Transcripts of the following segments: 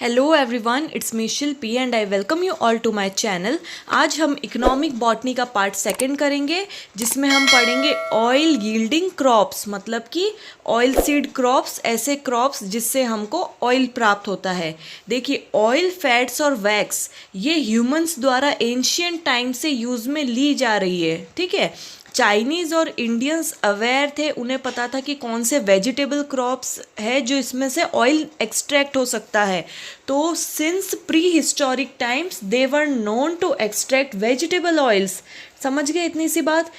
Hello everyone, it's me Shilpi and I welcome you all to my channel. आज हम economic botany का part second करेंगे, जिसमें हम पढ़ेंगे ऑयल यील्डिंग क्रॉप्स, मतलब कि ऑयल सीड क्रॉप्स, ऐसे क्रॉप्स जिससे हमको ऑयल प्राप्त होता है। देखिए, ऑयल, फैट्स और वैक्स ये ह्यूमंस द्वारा एंशियंट टाइम से यूज़ में ली जा रही है। ठीक है, चाइनीज़ और इंडियंस अवेयर थे, उन्हें पता था कि कौन से वेजिटेबल क्रॉप्स है जो इसमें से ऑयल एक्सट्रैक्ट हो सकता है। तो since pre historic times they were known to extract vegetable oils. समझ गए इतनी सी बात।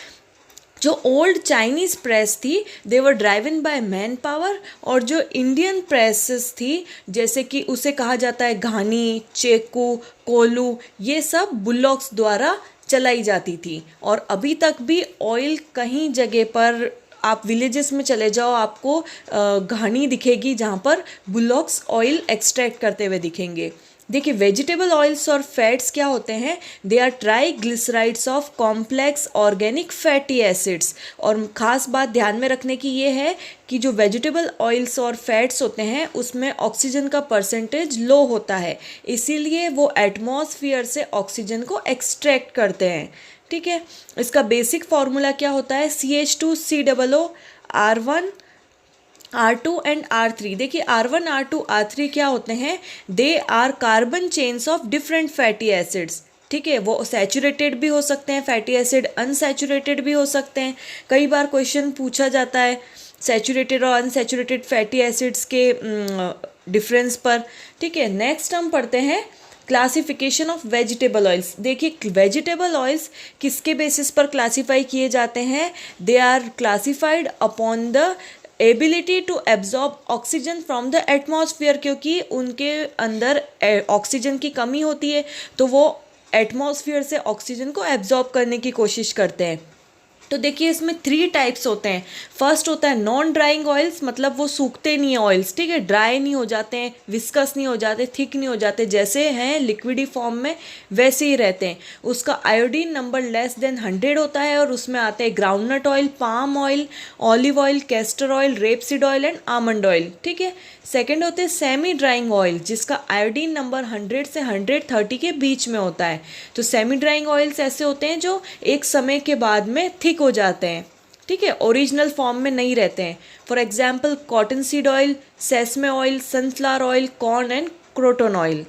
जो ओल्ड चाइनीज़ प्रेस थी दे वर ड्राइवन बाय मैन पावर, और जो इंडियन प्रेसेस थी, जैसे कि उसे कहा जाता है घानी, चेकू, कोलू, ये सब बुलॉक्स द्वारा चलाई जाती थी। और अभी तक भी ऑयल कहीं जगह पर, आप विलेजेस में चले जाओ, आपको घानी दिखेगी जहाँ पर बुलॉक्स ऑयल एक्सट्रैक्ट करते हुए दिखेंगे। देखिए, वेजिटेबल ऑयल्स और फैट्स क्या होते हैं? They are triglycerides of complex organic fatty acids. और ख़ास बात ध्यान में रखने की ये है कि जो वेजिटेबल ऑयल्स और फैट्स होते हैं उसमें ऑक्सीजन का परसेंटेज लो होता है, इसीलिए वो एटमॉस्फेयर से ऑक्सीजन को एक्सट्रैक्ट करते हैं। ठीक है, इसका बेसिक फार्मूला क्या होता है? CH2COO R1 R2 and R3। देखिए, R1 R2 R3 क्या होते हैं? They are carbon chains of different fatty acids. ठीक है, वो सैचुरेटेड भी हो सकते हैं फैटी एसिड, अनसैचुरेटेड भी हो सकते हैं। कई बार क्वेश्चन पूछा जाता है सैचुरेटेड और अनसैचुरेटेड फैटी एसिड्स के डिफरेंस पर। ठीक है, नेक्स्ट हम पढ़ते हैं क्लासिफिकेशन ऑफ वेजिटेबल ऑयल्स। देखिए, वेजिटेबल ऑयल्स किसके बेसिस पर क्लासीफाई किए जाते हैं? They are classified upon the ability to absorb oxygen from the atmosphere, क्योंकि उनके अंदर ऑक्सीजन की कमी होती है, तो वो एटमॉस्फेयर से ऑक्सीजन को एब्जॉर्ब करने की कोशिश करते हैं। तो देखिए, इसमें 3 टाइप्स होते हैं। फर्स्ट होता है नॉन ड्राइंग ऑयल्स, मतलब वो सूखते नहीं है ऑयल्स। ठीक है, ड्राई नहीं हो जाते हैं, विस्कस नहीं हो जाते, थिक नहीं हो जाते, जैसे हैं लिक्विडी फॉर्म में वैसे ही रहते हैं। उसका आयोडीन नंबर लेस देन 100 होता है, और उसमें आते हैं groundnut oil, palm oil, olive oil, castor oil, rapeseed oil and almond oil. ठीक है, सेकेंड होते हैं सेमी ड्राइंग ऑयल, जिसका आयोडीन नंबर 100 से 130 के बीच में होता है। तो सेमी ड्राइंग ऑयल्स ऐसे होते हैं जो एक समय के बाद में थिक हो जाते हैं। ठीक है, ओरिजिनल फॉर्म में नहीं रहते हैं। For example cotton seed oil, sesame oil, sunflower oil, corn and croton oil.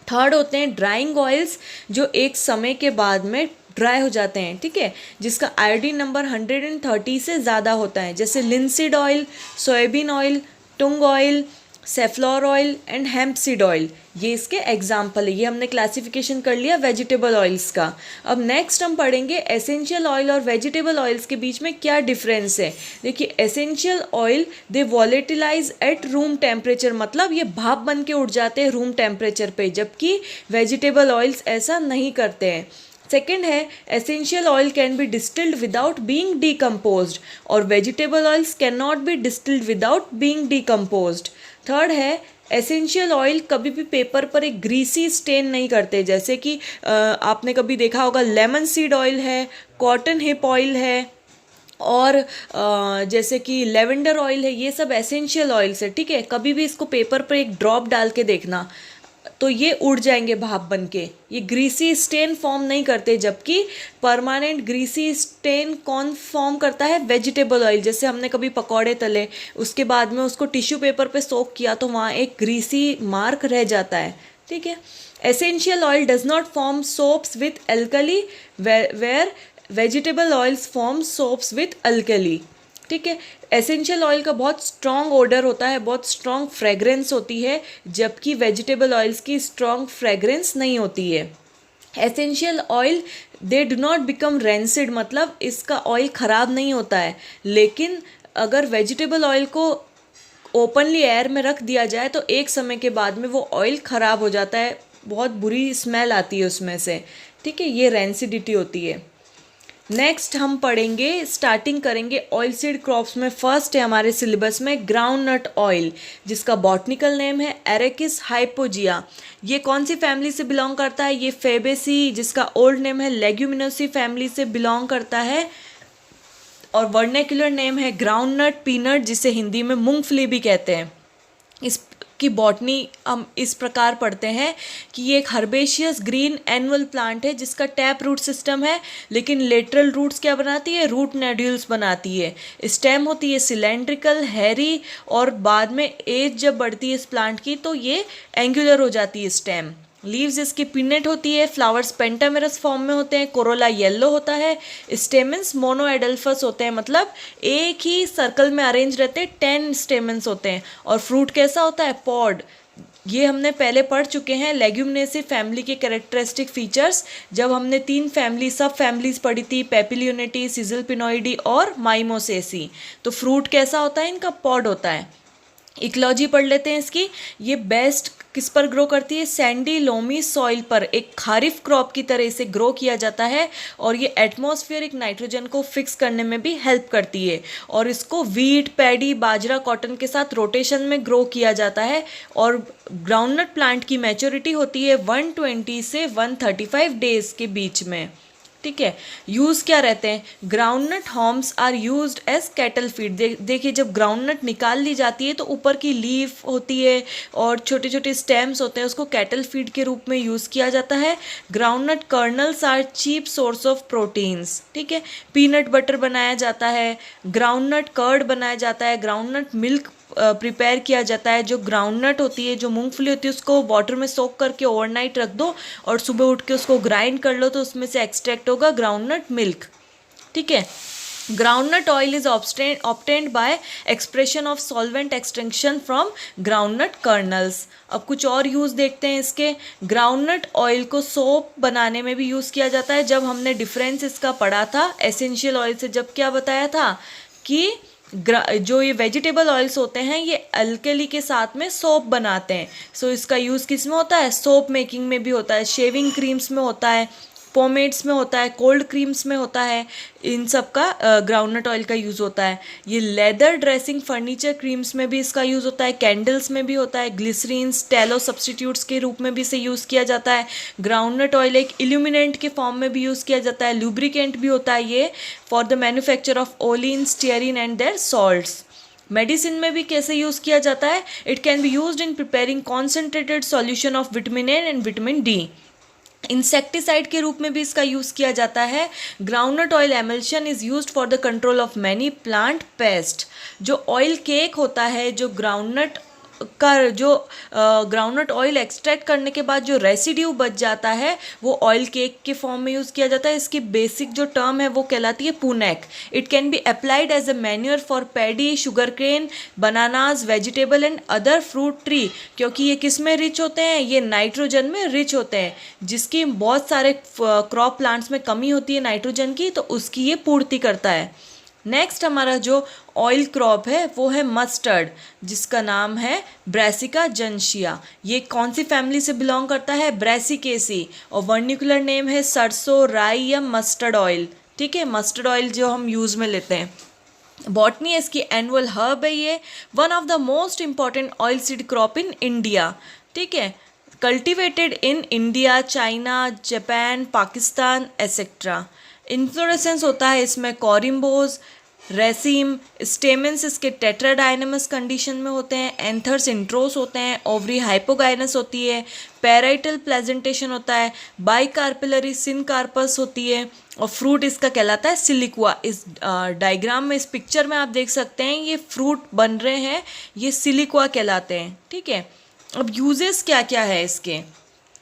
Third होते हैं ड्राइंग ऑयल्स, जो एक समय के बाद में ड्राई हो जाते हैं। ठीक है, जिसका आयोडीन नंबर 130 से ज़्यादा होता है, जैसे linseed oil, soybean oil, tung oil, safflower oil and hemp seed oil. ये इसके एग्जाम्पल है। ये हमने क्लासिफिकेशन कर लिया वेजिटेबल ऑयल्स का। अब नेक्स्ट हम पढ़ेंगे एसेंशियल ऑयल और वेजिटेबल ऑयल्स के बीच में क्या डिफरेंस है। देखिए, essential oil they volatilise at room temperature, मतलब ये भाप बन के उड़ जाते हैं रूम टेम्परेचर पे, जबकि वेजिटेबल ऑयल्स ऐसा नहीं करते हैं। सेकेंड है essential oil can be distilled without being decomposed, और vegetable oils can not be distilled without being decomposed. Third है एसेंशियल ऑयल कभी भी पेपर पर एक ग्रीसी स्टेन नहीं करते, जैसे कि आपने कभी देखा होगा लेमन सीड ऑयल है, कॉटन हिप ऑयल है, और जैसे कि लेवेंडर ऑयल है, ये सब एसेंशियल ऑयल्स है। ठीक है, कभी भी इसको पेपर पर एक ड्रॉप डाल के देखना, तो ये उड़ जाएंगे भाप बन के, ये ग्रीसी स्टेन फॉर्म नहीं करते। जबकि परमानेंट ग्रीसी स्टेन कौन फॉर्म करता है? Vegetable oil. जैसे हमने कभी पकौड़े तले, उसके बाद में उसको टिश्यू पेपर पे सोक किया, तो वहाँ एक ग्रीसी मार्क रह जाता है। ठीक है, essential oil does not form soaps with alkali, where vegetable oils form soaps with alkali. ठीक है, एसेंशियल ऑयल का बहुत स्ट्रॉन्ग ओडर होता है, बहुत स्ट्रॉन्ग फ्रेगरेंस होती है, जबकि वेजिटेबल ऑयल्स की स्ट्रॉन्ग फ्रेगरेंस नहीं होती है। Essential oil they do not become rancid, मतलब इसका ऑयल ख़राब नहीं होता है, लेकिन अगर वेजिटेबल ऑयल को ओपनली एयर में रख दिया जाए तो एक समय के बाद में वो ऑयल ख़राब हो जाता है, बहुत बुरी स्मेल आती है उसमें से। ठीक है, ये रेंसिडिटी होती है। नेक्स्ट हम पढ़ेंगे, स्टार्टिंग करेंगे ऑयल सीड क्रॉप्स में। फर्स्ट है हमारे सिलेबस में ग्राउंड नट ऑयल, जिसका बॉटनिकल नेम है एरेकिस हाइपोजिया। ये कौन सी फैमिली से बिलोंग करता है? ये फेबेसी, जिसका ओल्ड नेम है लेग्यूमिनोसी फैमिली से बिलोंग करता है, और वर्नेकुलर नेम है ग्राउंड नट पीनट, जिसे हिंदी में मूंगफली भी कहते हैं। इस की बॉटनी हम इस प्रकार पढ़ते हैं कि ये एक हर्बेशियस ग्रीन एनुअल प्लांट है जिसका टैप रूट सिस्टम है, लेकिन लेटरल रूट्स क्या बनाती है, रूट नोड्यूल्स बनाती है। स्टेम होती है सिलेंड्रिकल, हैरी, और बाद में एज जब बढ़ती है इस प्लांट की तो ये एंगुलर हो जाती है स्टेम। लीव्स इसकी पिनेट होती है, फ्लावर्स पेंटामेरस फॉर्म में होते हैं, कोरोला येलो होता है, स्टेमन्स मोनोएडल्फस होते हैं, मतलब एक ही सर्कल में अरेंज रहते हैं, 10 स्टेमन्स होते हैं। और फ्रूट कैसा होता है, पॉड। ये हमने पहले पढ़ चुके हैं लेग्यूमिनेसी फैमिली के कैरेक्टरिस्टिक फीचर्स, जब हमने 3 फैमिली सब फैमिलीज पढ़ी थी, पेपिलियोनेटी, सिजलपिनोइडी और माइमोसेसी। तो फ्रूट कैसा होता है, इनका पॉड होता है। इकोलॉजी पढ़ लेते हैं इसकी। ये बेस्ट किस पर ग्रो करती है, सैंडी लोमी सॉइल पर, एक खारिफ क्रॉप की तरह इसे ग्रो किया जाता है, और ये एटमॉस्फेरिक नाइट्रोजन को फिक्स करने में भी हेल्प करती है। और इसको वीट, पैडी, बाजरा, कॉटन के साथ रोटेशन में ग्रो किया जाता है। और ग्राउंडनट प्लांट की मैच्योरिटी होती है 120 से 135 डेज के बीच में। ठीक है, यूज़ क्या रहते हैं, groundnut haulms are used as cattle feed. देखिए जब ग्राउंडनट निकाल ली जाती है तो ऊपर की लीफ होती है और छोटे छोटे स्टेम्स होते हैं, उसको कैटल फीड के रूप में यूज़ किया जाता है। Groundnut kernels are cheap source of proteins. ठीक है, पीनट बटर बनाया जाता है, ग्राउंडनट कर्ड बनाया जाता है, ग्राउंडनट मिल्क प्रिपेयर किया जाता है। जो ग्राउंडनट होती है, जो मूंगफली होती है, उसको वाटर में सोक करके ओवरनाइट रख दो और सुबह उठ के उसको ग्राइंड कर लो तो उसमें से एक्सट्रैक्ट होगा ग्राउंडनट मिल्क। ठीक है, groundnut oil is obtained by expression of solvent extraction from groundnut colonel's. अब कुछ और यूज़ देखते हैं इसके। ग्राउंडनट ऑयल को सोप बनाने में भी यूज़ किया जाता है। जब हमने डिफरेंस इसका पढ़ा था एसेंशियल ऑयल से, जब क्या बताया था कि जो ये वेजिटेबल ऑयल्स होते हैं ये अल्कली के साथ में सोप बनाते हैं। सो इसका यूज़ किस में होता है, सोप मेकिंग में भी होता है, शेविंग क्रीम्स में होता है, पोमेड्स में होता है, कोल्ड क्रीम्स में होता है, इन सब का ग्राउंडनट ऑयल का यूज़ होता है। ये लेदर ड्रेसिंग, फर्नीचर क्रीम्स में भी इसका यूज़ होता है, कैंडल्स में भी होता है, ग्लिसरीन्स, टैलो सब्सटीट्यूट्स के रूप में भी इसे यूज़ किया जाता है। ग्राउंडनट ऑयल एक इल्यूमिनेंट के फॉर्म में भी यूज़ किया जाता है, लुब्रिकेंट भी होता है ये for the manufacture of olein, stearin and their salts. Medicine में भी कैसे यूज़ किया जाता है, it can be used in preparing concentrated solution of vitamin A and vitamin D. Insecticide के रूप में भी इसका यूज़ किया जाता है। Groundnut oil emulsion is used for the control of many plant pest. जो ऑयल केक होता है, जो ग्राउंडनट ग्राउंडनट ऑयल एक्सट्रैक्ट करने के बाद जो रेसिड्यू बच जाता है वो ऑयल केक के फॉर्म में यूज़ किया जाता है। इसकी बेसिक जो टर्म है वो कहलाती है poonac. It can be applied as a manure for paddy, sugar cane, bananas, vegetable and other fruit tree. क्योंकि ये किस में रिच होते हैं, ये नाइट्रोजन में रिच होते हैं, जिसकी बहुत सारे क्रॉप प्लांट्स में कमी होती है नाइट्रोजन की, तो उसकी ये पूर्ति करता है। नेक्स्ट हमारा जो ऑयल क्रॉप है वो है मस्टर्ड, जिसका नाम है ब्रासिका जंशिया। ये कौन सी फैमिली से बिलोंग करता है, ब्रासिकेसी, और वर्निकुलर नेम है सरसों, राई या मस्टर्ड ऑयल। ठीक है, मस्टर्ड ऑयल जो हम यूज़ में लेते हैं। बॉटनी इसकी एनुअल हर्ब है, ये one of the most important oil seed crop in India. ठीक है, cultivated in India, China, Japan, Pakistan etcetera. Inflorescence होता है इसमें कॉरिम्बोज, रेसिम, स्टेमेंस इसके टेट्राडाइनमस कंडीशन में होते हैं, एंथर्स इंट्रोस होते हैं, ओवरी हाइपोगाइनस होती है, पैराइटल प्लेजेंटेशन होता है, बाइकार्पिलरी सिनकार्पस होती है, और फ्रूट इसका कहलाता है सिलिक्वा। इस डायग्राम में, इस पिक्चर में आप देख सकते हैं ये फ्रूट बन रहे हैं, ये सिलिक्वा कहलाते हैं। ठीक है, अब यूजेस क्या क्या है इसके,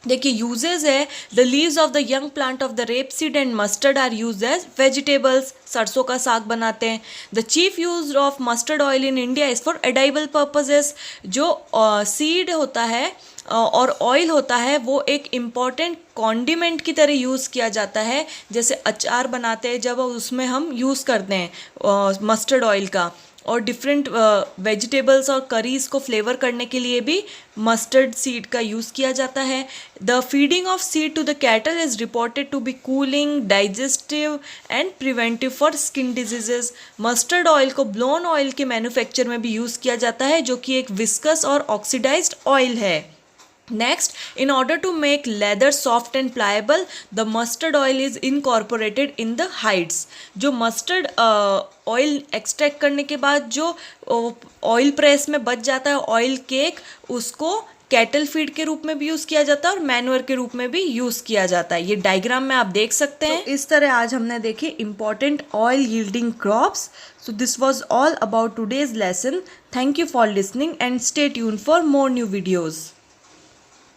देखिए यूजेस है, the leaves of the young plant of the rapeseed and mustard are use as vegetables, सरसों का साग बनाते हैं। The chief use of mustard oil in India is for edible purposes. जो सीड होता है और ऑयल होता है वो एक इम्पॉर्टेंट कॉन्डिमेंट की तरह यूज़ किया जाता है, जैसे अचार बनाते हैं जब उसमें हम यूज़ करते हैं मस्टर्ड ऑयल का, और डिफरेंट वेजिटेबल्स और करीज़ को फ्लेवर करने के लिए भी मस्टर्ड सीड का यूज़ किया जाता है। The feeding of seed to the cattle is reported to be cooling, digestive and preventive for skin diseases. Mustard oil को ब्लोन ऑयल के मैन्युफैक्चर में भी यूज़ किया जाता है, जो कि एक विस्कस और ऑक्सीडाइज्ड ऑयल है। Next, in order to make leather soft and pliable, the mustard oil is incorporated in the hides. जो mustard ऑयल एक्सट्रैक्ट करने के बाद जो ऑयल प्रेस में बच जाता है ऑयल केक, उसको कैटल फीड के रूप में भी यूज़ किया जाता है और मैन्योर के रूप में भी यूज़ किया जाता है. ये डायग्राम में आप देख सकते हैं. तो इस तरह आज हमने देखे important oil yielding crops. So this was all about today's lesson. Thank you for listening and stay tuned for more new videos.